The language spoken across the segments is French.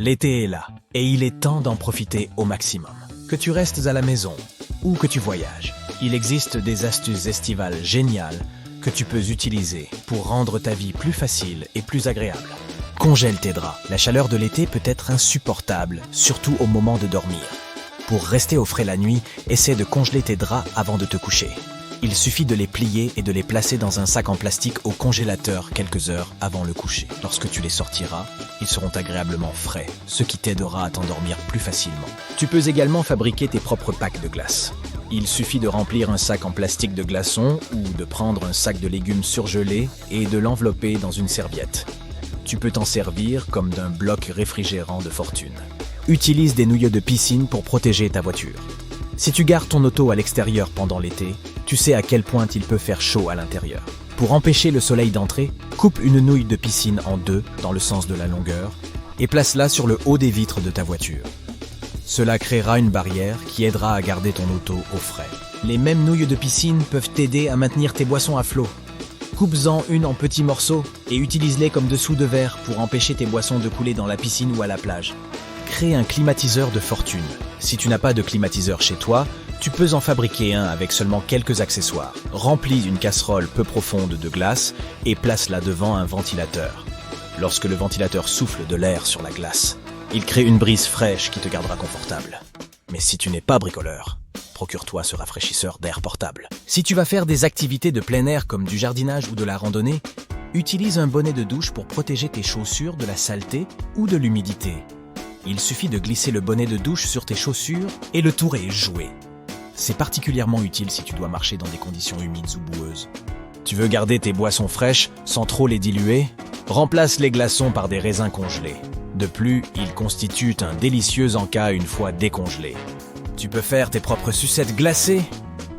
L'été est là, et il est temps d'en profiter au maximum. Que tu restes à la maison ou que tu voyages, il existe des astuces estivales géniales que tu peux utiliser pour rendre ta vie plus facile et plus agréable. Congèle tes draps. La chaleur de l'été peut être insupportable, surtout au moment de dormir. Pour rester au frais la nuit, essaie de congeler tes draps avant de te coucher. Il suffit de les plier et de les placer dans un sac en plastique au congélateur quelques heures avant le coucher. Lorsque tu les sortiras, ils seront agréablement frais, ce qui t'aidera à t'endormir plus facilement. Tu peux également fabriquer tes propres packs de glace. Il suffit de remplir un sac en plastique de glaçons ou de prendre un sac de légumes surgelés et de l'envelopper dans une serviette. Tu peux t'en servir comme d'un bloc réfrigérant de fortune. Utilise des nouilles de piscine pour protéger ta voiture. Si tu gares ton auto à l'extérieur pendant l'été, tu sais à quel point il peut faire chaud à l'intérieur. Pour empêcher le soleil d'entrer, coupe une nouille de piscine en deux dans le sens de la longueur et place-la sur le haut des vitres de ta voiture. Cela créera une barrière qui aidera à garder ton auto au frais. Les mêmes nouilles de piscine peuvent t'aider à maintenir tes boissons à flot. Coupe-en une en petits morceaux et utilise-les comme dessous de verre pour empêcher tes boissons de couler dans la piscine ou à la plage. Crée un climatiseur de fortune. Si tu n'as pas de climatiseur chez toi, tu peux en fabriquer un avec seulement quelques accessoires. Remplis une casserole peu profonde de glace et place-la devant un ventilateur. Lorsque le ventilateur souffle de l'air sur la glace, il crée une brise fraîche qui te gardera confortable. Mais si tu n'es pas bricoleur, procure-toi ce rafraîchisseur d'air portable. Si tu vas faire des activités de plein air comme du jardinage ou de la randonnée, utilise un bonnet de douche pour protéger tes chaussures de la saleté ou de l'humidité. Il suffit de glisser le bonnet de douche sur tes chaussures et le tour est joué. C'est particulièrement utile si tu dois marcher dans des conditions humides ou boueuses. Tu veux garder tes boissons fraîches sans trop les diluer? Remplace les glaçons par des raisins congelés. De plus, ils constituent un délicieux encas une fois décongelés. Tu peux faire tes propres sucettes glacées.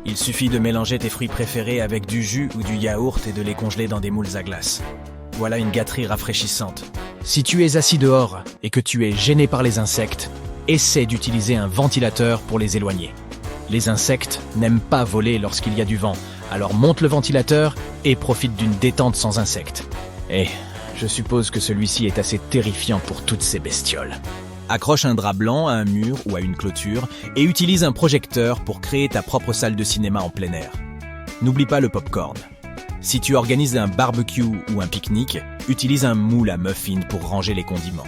Il suffit de mélanger tes fruits préférés avec du jus ou du yaourt et de les congeler dans des moules à glace. Voilà une gâterie rafraîchissante. Si tu es assis dehors et que tu es gêné par les insectes, essaie d'utiliser un ventilateur pour les éloigner. Les insectes n'aiment pas voler lorsqu'il y a du vent, alors monte le ventilateur et profite d'une détente sans insectes. Et je suppose que celui-ci est assez terrifiant pour toutes ces bestioles. Accroche un drap blanc à un mur ou à une clôture et utilise un projecteur pour créer ta propre salle de cinéma en plein air. N'oublie pas le popcorn. Si tu organises un barbecue ou un pique-nique, utilise un moule à muffins pour ranger les condiments.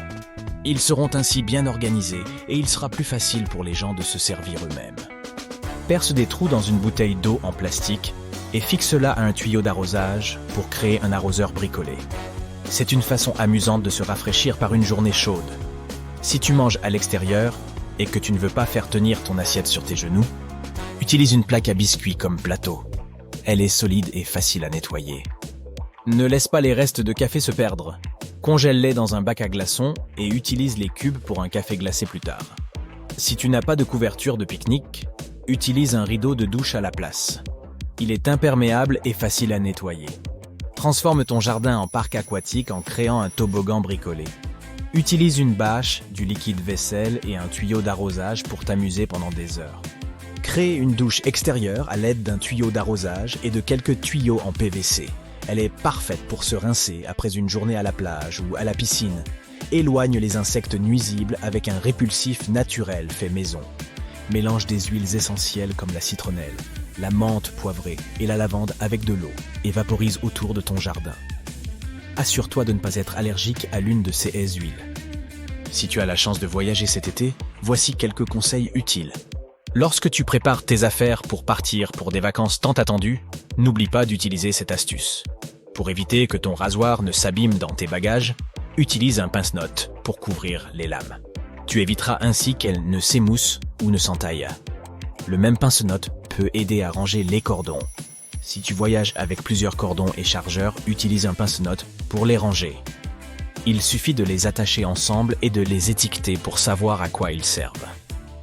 Ils seront ainsi bien organisés et il sera plus facile pour les gens de se servir eux-mêmes. Perce des trous dans une bouteille d'eau en plastique et fixe-la à un tuyau d'arrosage pour créer un arroseur bricolé. C'est une façon amusante de se rafraîchir par une journée chaude. Si tu manges à l'extérieur et que tu ne veux pas faire tenir ton assiette sur tes genoux, utilise une plaque à biscuits comme plateau. Elle est solide et facile à nettoyer. Ne laisse pas les restes de café se perdre. Congèle-les dans un bac à glaçons et utilise les cubes pour un café glacé plus tard. Si tu n'as pas de couverture de pique-nique, utilise un rideau de douche à la place. Il est imperméable et facile à nettoyer. Transforme ton jardin en parc aquatique en créant un toboggan bricolé. Utilise une bâche, du liquide vaisselle et un tuyau d'arrosage pour t'amuser pendant des heures. Crée une douche extérieure à l'aide d'un tuyau d'arrosage et de quelques tuyaux en PVC. Elle est parfaite pour se rincer après une journée à la plage ou à la piscine. Éloigne les insectes nuisibles avec un répulsif naturel fait maison. Mélange des huiles essentielles comme la citronnelle, la menthe poivrée et la lavande avec de l'eau et vaporise autour de ton jardin. Assure-toi de ne pas être allergique à l'une de ces huiles. Si tu as la chance de voyager cet été, voici quelques conseils utiles. Lorsque tu prépares tes affaires pour partir pour des vacances tant attendues, n'oublie pas d'utiliser cette astuce. Pour éviter que ton rasoir ne s'abîme dans tes bagages, utilise un pince-notes pour couvrir les lames. Tu éviteras ainsi qu'elles ne s'émoussent ou ne s'entaillent. Le même pince-notes peut aider à ranger les cordons. Si tu voyages avec plusieurs cordons et chargeurs, utilise un pince-notes pour les ranger. Il suffit de les attacher ensemble et de les étiqueter pour savoir à quoi ils servent.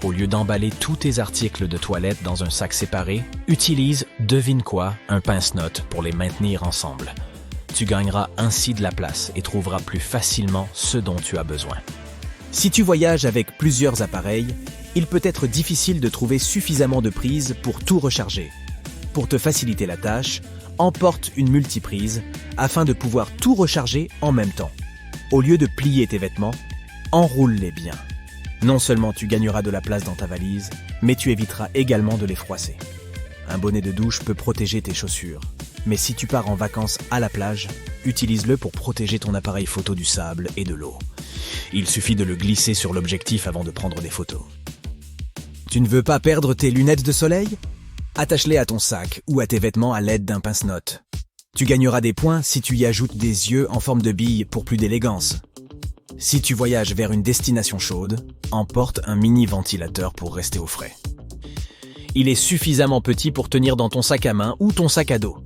Au lieu d'emballer tous tes articles de toilette dans un sac séparé, utilise, devine quoi, un pince-notes pour les maintenir ensemble. Tu gagneras ainsi de la place et trouveras plus facilement ce dont tu as besoin. Si tu voyages avec plusieurs appareils, il peut être difficile de trouver suffisamment de prises pour tout recharger. Pour te faciliter la tâche, emporte une multiprise afin de pouvoir tout recharger en même temps. Au lieu de plier tes vêtements, Enroule-les bien. Non seulement tu gagneras de la place dans ta valise, mais tu éviteras également de les froisser. Un bonnet de douche peut protéger tes chaussures, mais si tu pars en vacances à la plage, utilise-le pour protéger ton appareil photo du sable et de l'eau. Il suffit de le glisser sur l'objectif avant de prendre des photos. Tu ne veux pas perdre tes lunettes de soleil? Attache-les à ton sac ou à tes vêtements à l'aide d'un pince-notes. Tu gagneras des points si tu y ajoutes des yeux en forme de bille pour plus d'élégance. Si tu voyages vers une destination chaude, emporte un mini ventilateur pour rester au frais. Il est suffisamment petit pour tenir dans ton sac à main ou ton sac à dos.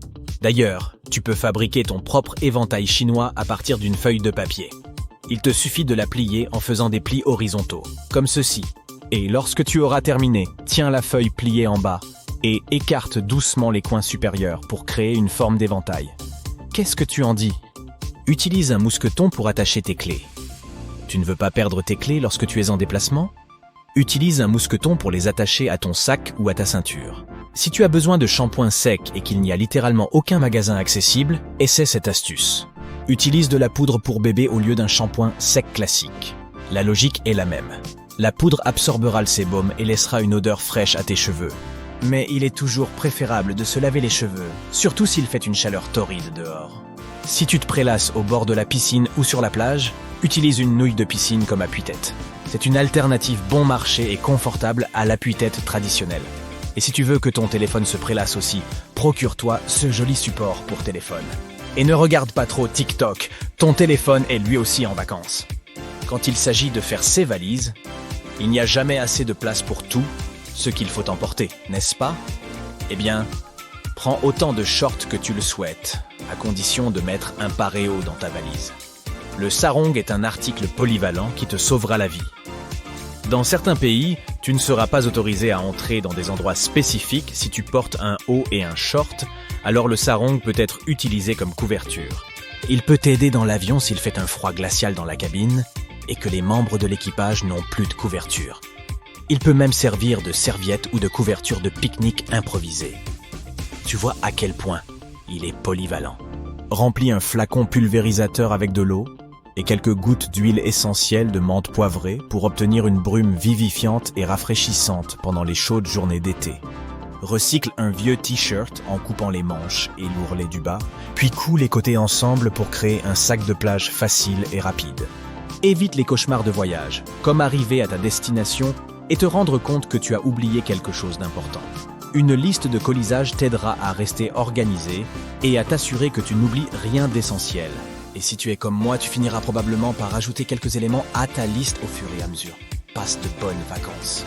D'ailleurs, tu peux fabriquer ton propre éventail chinois à partir d'une feuille de papier. Il te suffit de la plier en faisant des plis horizontaux, comme ceci. Et lorsque tu auras terminé, tiens la feuille pliée en bas et écarte doucement les coins supérieurs pour créer une forme d'éventail. Qu'est-ce que tu en dis? Utilise un mousqueton pour attacher tes clés. Tu ne veux pas perdre tes clés lorsque tu es en déplacement? Utilise un mousqueton pour les attacher à ton sac ou à ta ceinture. Si tu as besoin de shampoing sec et qu'il n'y a littéralement aucun magasin accessible, essaie cette astuce. Utilise de la poudre pour bébé au lieu d'un shampoing sec classique. La logique est la même. La poudre absorbera le sébum et laissera une odeur fraîche à tes cheveux. Mais il est toujours préférable de se laver les cheveux, surtout s'il fait une chaleur torride dehors. Si tu te prélasses au bord de la piscine ou sur la plage, utilise une nouille de piscine comme appuie-tête. C'est une alternative bon marché et confortable à l'appui-tête traditionnelle. Et si tu veux que ton téléphone se prélasse aussi, procure-toi ce joli support pour téléphone. Et ne regarde pas trop TikTok, ton téléphone est lui aussi en vacances. Quand il s'agit de faire ses valises, il n'y a jamais assez de place pour tout ce qu'il faut emporter, n'est-ce pas? Eh bien, prends autant de shorts que tu le souhaites, à condition de mettre un paréo dans ta valise. Le sarong est un article polyvalent qui te sauvera la vie. Dans certains pays, tu ne seras pas autorisé à entrer dans des endroits spécifiques si tu portes un haut et un short, alors le sarong peut être utilisé comme couverture. Il peut t'aider dans l'avion s'il fait un froid glacial dans la cabine et que les membres de l'équipage n'ont plus de couverture. Il peut même servir de serviette ou de couverture de pique-nique improvisée. Tu vois à quel point il est polyvalent. Remplis un flacon pulvérisateur avec de l'eau et quelques gouttes d'huile essentielle de menthe poivrée pour obtenir une brume vivifiante et rafraîchissante pendant les chaudes journées d'été. Recycle un vieux t-shirt en coupant les manches et l'ourlet du bas, puis coud les côtés ensemble pour créer un sac de plage facile et rapide. Évite les cauchemars de voyage, comme arriver à ta destination et te rendre compte que tu as oublié quelque chose d'important. Une liste de colisage t'aidera à rester organisé et à t'assurer que tu n'oublies rien d'essentiel. Et si tu es comme moi, tu finiras probablement par ajouter quelques éléments à ta liste au fur et à mesure. Passe de bonnes vacances.